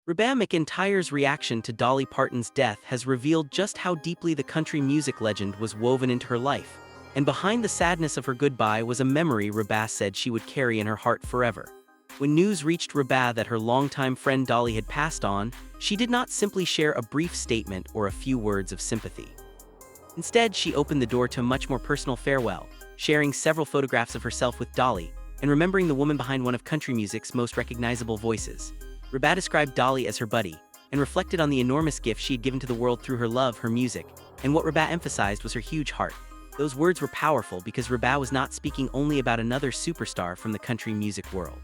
Reba McEntire's reaction to Dolly Parton's death has revealed just how deeply the country music legend was woven into her life, and behind the sadness of her goodbye was a memory Reba said she would carry in her heart forever. When news reached Reba that her longtime friend Dolly had passed on, she did not simply share a brief statement or a few words of sympathy. Instead, she opened the door to a much more personal farewell, sharing several photographs of herself with Dolly, and remembering the woman behind one of country music's most recognizable voices. Reba described Dolly as her buddy, and reflected on the enormous gift she had given to the world through her love, her music, and what Reba emphasized was her huge heart. Those words were powerful because Reba was not speaking only about another superstar from the country music world.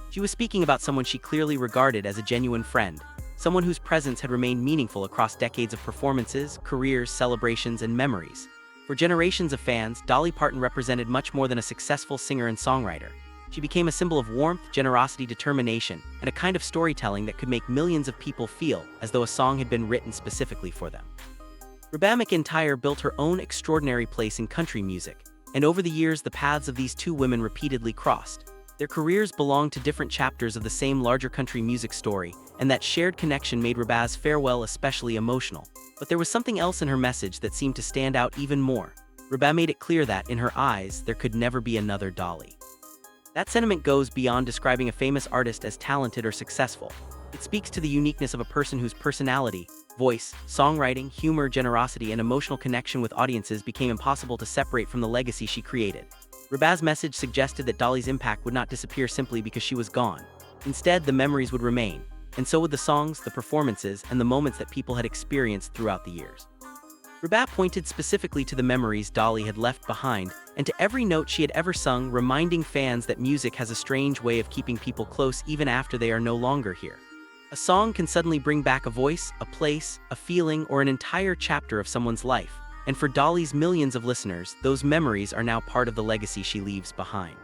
She was speaking about someone she clearly regarded as a genuine friend, someone whose presence had remained meaningful across decades of performances, careers, celebrations, and memories. For generations of fans, Dolly Parton represented much more than a successful singer and songwriter. She became a symbol of warmth, generosity, determination, and a kind of storytelling that could make millions of people feel as though a song had been written specifically for them. Reba McEntire built her own extraordinary place in country music, and over the years the paths of these two women repeatedly crossed. Their careers belonged to different chapters of the same larger country music story, and that shared connection made Reba's farewell especially emotional. But there was something else in her message that seemed to stand out even more. Reba made it clear that, in her eyes, there could never be another Dolly. That sentiment goes beyond describing a famous artist as talented or successful. It speaks to the uniqueness of a person whose personality, voice, songwriting, humor, generosity, and emotional connection with audiences became impossible to separate from the legacy she created. Reba's message suggested that Dolly's impact would not disappear simply because she was gone. Instead, the memories would remain, and so would the songs, the performances, and the moments that people had experienced throughout the years. Reba pointed specifically to the memories Dolly had left behind, and to every note she had ever sung, reminding fans that music has a strange way of keeping people close even after they are no longer here. A song can suddenly bring back a voice, a place, a feeling, or an entire chapter of someone's life, and for Dolly's millions of listeners, those memories are now part of the legacy she leaves behind.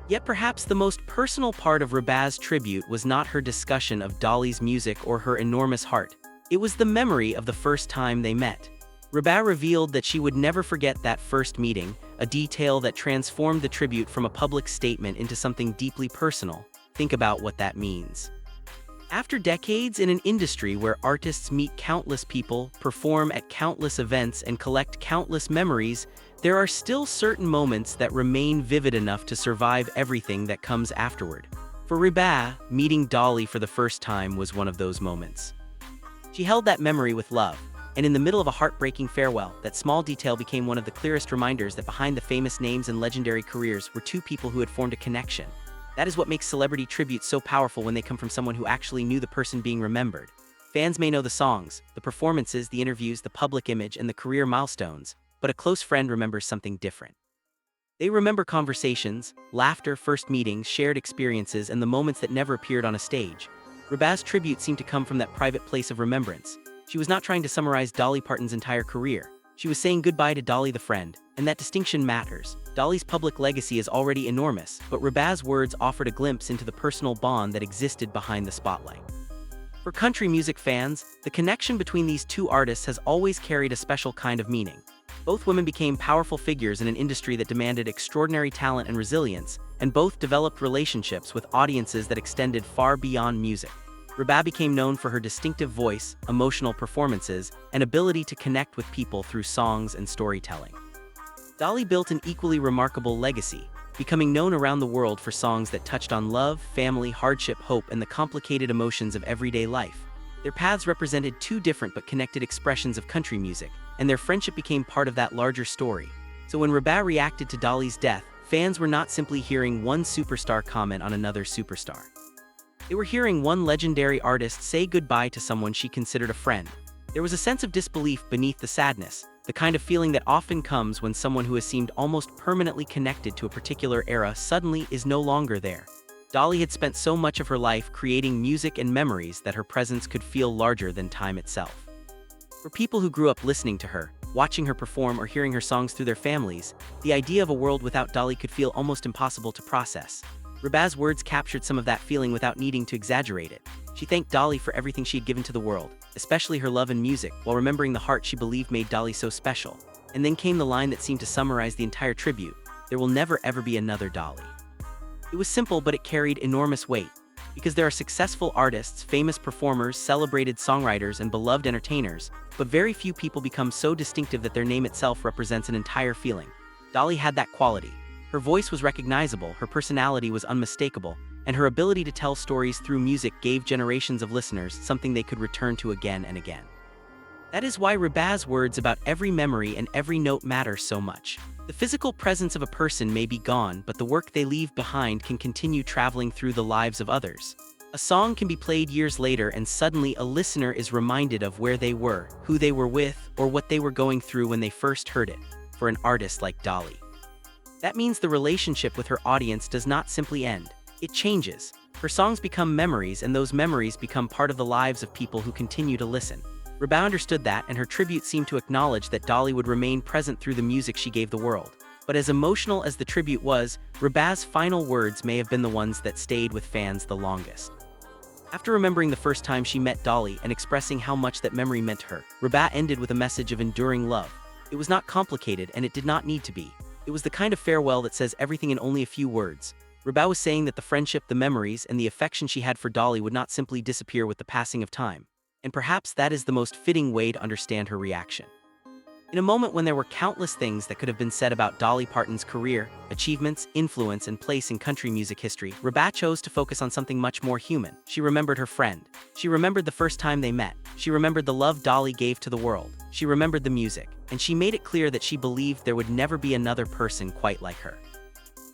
Yet perhaps the most personal part of Reba's tribute was not her discussion of Dolly's music or her enormous heart. It was the memory of the first time they met. Reba revealed that she would never forget that first meeting, a detail that transformed the tribute from a public statement into something deeply personal. Think about what that means. After decades in an industry where artists meet countless people, perform at countless events, and collect countless memories, there are still certain moments that remain vivid enough to survive everything that comes afterward. For Reba, meeting Dolly for the first time was one of those moments. She held that memory with love, and in the middle of a heartbreaking farewell, that small detail became one of the clearest reminders that behind the famous names and legendary careers were two people who had formed a connection. That is what makes celebrity tributes so powerful when they come from someone who actually knew the person being remembered. Fans may know the songs, the performances, the interviews, the public image, and the career milestones, but a close friend remembers something different. They remember conversations, laughter, first meetings, shared experiences, and the moments that never appeared on a stage. Reba's tribute seemed to come from that private place of remembrance. She was not trying to summarize Dolly Parton's entire career. She was saying goodbye to Dolly the friend, and that distinction matters. Dolly's public legacy is already enormous, but Reba's words offered a glimpse into the personal bond that existed behind the spotlight. For country music fans, the connection between these two artists has always carried a special kind of meaning. Both women became powerful figures in an industry that demanded extraordinary talent and resilience, and both developed relationships with audiences that extended far beyond music. Reba became known for her distinctive voice, emotional performances, and ability to connect with people through songs and storytelling. Dolly built an equally remarkable legacy, becoming known around the world for songs that touched on love, family, hardship, hope, and the complicated emotions of everyday life. Their paths represented two different but connected expressions of country music, and their friendship became part of that larger story. So when Reba reacted to Dolly's death, fans were not simply hearing one superstar comment on another superstar. They were hearing one legendary artist say goodbye to someone she considered a friend. There was a sense of disbelief beneath the sadness, the kind of feeling that often comes when someone who has seemed almost permanently connected to a particular era suddenly is no longer there. Dolly had spent so much of her life creating music and memories that her presence could feel larger than time itself. For people who grew up listening to her, watching her perform, or hearing her songs through their families, the idea of a world without Dolly could feel almost impossible to process. Reba's words captured some of that feeling without needing to exaggerate it. She thanked Dolly for everything she had given to the world, especially her love and music, while remembering the heart she believed made Dolly so special. And then came the line that seemed to summarize the entire tribute: "There will never ever be another Dolly." It was simple, but it carried enormous weight. Because there are successful artists, famous performers, celebrated songwriters, and beloved entertainers, but very few people become so distinctive that their name itself represents an entire feeling. Dolly had that quality. Her voice was recognizable, her personality was unmistakable, and her ability to tell stories through music gave generations of listeners something they could return to again and again. That is why Reba's words about every memory and every note matter so much. The physical presence of a person may be gone, but the work they leave behind can continue traveling through the lives of others. A song can be played years later and suddenly a listener is reminded of where they were, who they were with, or what they were going through when they first heard it. For an artist like Dolly, that means the relationship with her audience does not simply end. It changes. Her songs become memories, and those memories become part of the lives of people who continue to listen. Reba understood that, and her tribute seemed to acknowledge that Dolly would remain present through the music she gave the world. But as emotional as the tribute was, Reba's final words may have been the ones that stayed with fans the longest. After remembering the first time she met Dolly and expressing how much that memory meant to her, Reba ended with a message of enduring love. It was not complicated, and it did not need to be. It was the kind of farewell that says everything in only a few words. Reba was saying that the friendship, the memories, and the affection she had for Dolly would not simply disappear with the passing of time. And perhaps that is the most fitting way to understand her reaction. In a moment when there were countless things that could have been said about Dolly Parton's career, achievements, influence, and place in country music history, Reba chose to focus on something much more human. She remembered her friend. She remembered the first time they met. She remembered the love Dolly gave to the world. She remembered the music. And she made it clear that she believed there would never be another person quite like her.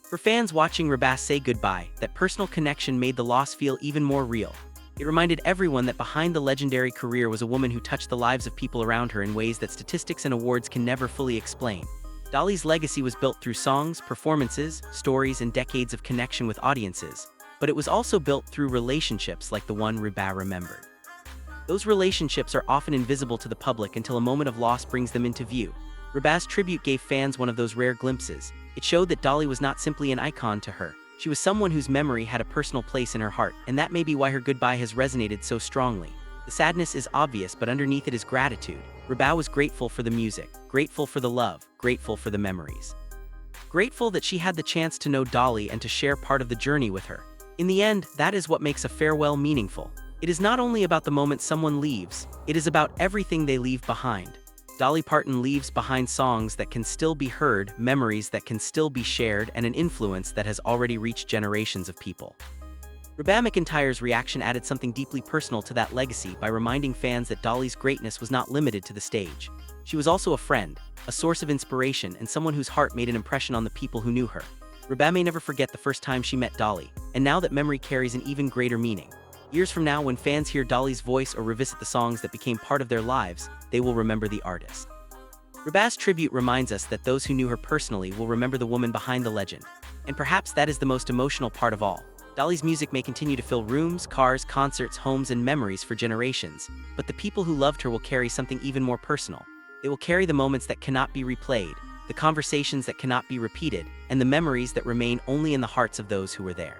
For fans watching Reba say goodbye, that personal connection made the loss feel even more real. It reminded everyone that behind the legendary career was a woman who touched the lives of people around her in ways that statistics and awards can never fully explain. Dolly's legacy was built through songs, performances, stories, and decades of connection with audiences, but it was also built through relationships like the one Reba remembered. Those relationships are often invisible to the public until a moment of loss brings them into view. Reba's tribute gave fans one of those rare glimpses. It showed that Dolly was not simply an icon to her. She was someone whose memory had a personal place in her heart, and that may be why her goodbye has resonated so strongly. The sadness is obvious, but underneath it is gratitude. Reba was grateful for the music, grateful for the love, grateful for the memories. Grateful that she had the chance to know Dolly and to share part of the journey with her. In the end, that is what makes a farewell meaningful. It is not only about the moment someone leaves, it is about everything they leave behind. Dolly Parton leaves behind songs that can still be heard, memories that can still be shared, and an influence that has already reached generations of people. Reba McEntire's reaction added something deeply personal to that legacy by reminding fans that Dolly's greatness was not limited to the stage. She was also a friend, a source of inspiration, and someone whose heart made an impression on the people who knew her. Reba may never forget the first time she met Dolly, and now that memory carries an even greater meaning. Years from now, when fans hear Dolly's voice or revisit the songs that became part of their lives, they will remember the artist. Reba's tribute reminds us that those who knew her personally will remember the woman behind the legend. And perhaps that is the most emotional part of all. Dolly's music may continue to fill rooms, cars, concerts, homes, and memories for generations, but the people who loved her will carry something even more personal. They will carry the moments that cannot be replayed, the conversations that cannot be repeated, and the memories that remain only in the hearts of those who were there.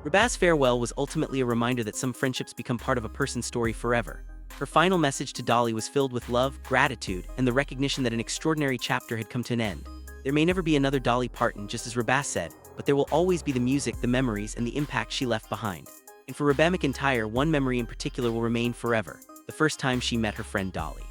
Reba's farewell was ultimately a reminder that some friendships become part of a person's story forever. Her final message to Dolly was filled with love, gratitude, and the recognition that an extraordinary chapter had come to an end. There may never be another Dolly Parton, just as Reba said, but there will always be the music, the memories, and the impact she left behind. And for Reba McEntire, one memory in particular will remain forever: the first time she met her friend Dolly.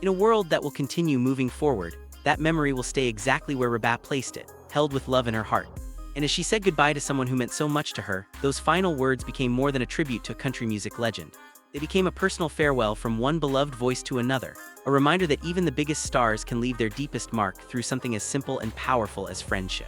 In a world that will continue moving forward, that memory will stay exactly where Reba placed it, held with love in her heart. And as she said goodbye to someone who meant so much to her, those final words became more than a tribute to a country music legend. They became a personal farewell from one beloved voice to another, a reminder that even the biggest stars can leave their deepest mark through something as simple and powerful as friendship.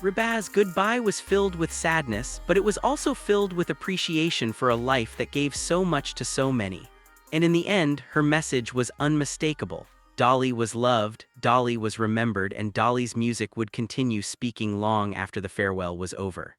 Reba's goodbye was filled with sadness, but it was also filled with appreciation for a life that gave so much to so many. And in the end, her message was unmistakable. Dolly was loved, Dolly was remembered, and Dolly's music would continue speaking long after the farewell was over.